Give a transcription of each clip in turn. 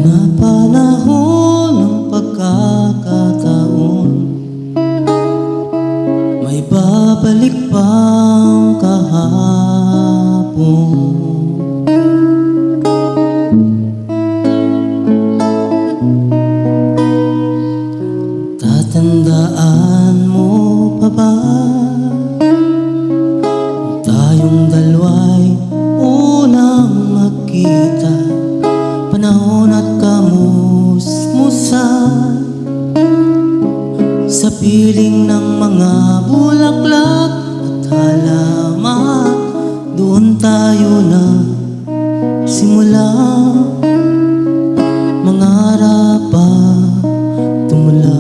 Panapanahon ng pagkakataon, may babalik pang kahapon. Tatandaan mo pa ba tayong dalawa'y unang magkita? Panahon at kamusmusan sa piling ng mga bulaklak at halaman. Doon tayo na simula mangarap at tumula.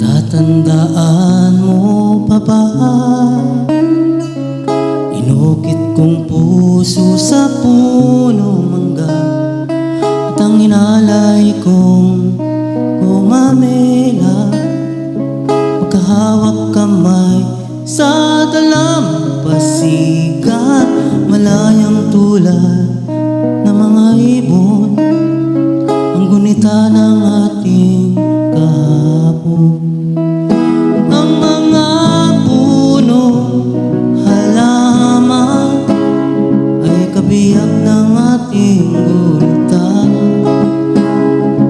Tatandaan mo pa ba inukit kong puso sa punong mangga, at ang inalay kong gumamela, magkahawak kamay sa dalampasigan, malayang tulad ng mga ibon, ang gunita ng ating kahapon. Ang mga puno, halaman ay kabiyak ng ating gunita.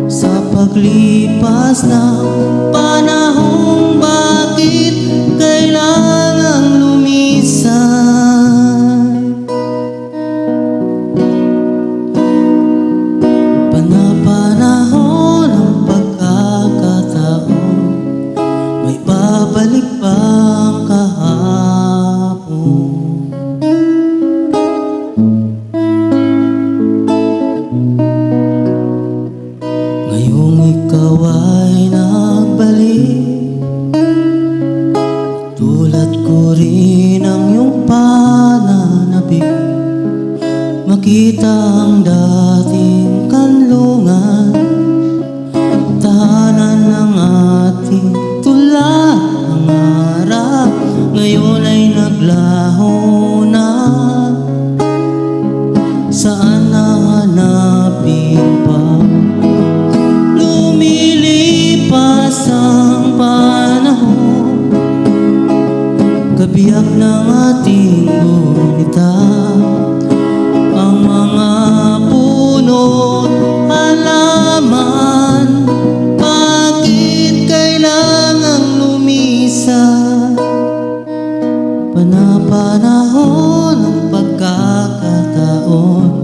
Sa paglipas ng panahon, bakit kailangang lumisan? Panapanahon ng pagkakataon, may babalik pang kahapon. Ngayong ikaw ay nagbalik, tulad ko rin ang iyong pananabik, makita ang dating kanlungan, tahanan ng ating tulad ng harap. Ngayon ay naglaho na, saan nahanapin pa? Lumilipas ang panahon, kabiyak ng ating gunita. Ang mga puno't halaman, bakit kailangang lumisan? Panapanahon ng pagkakataon,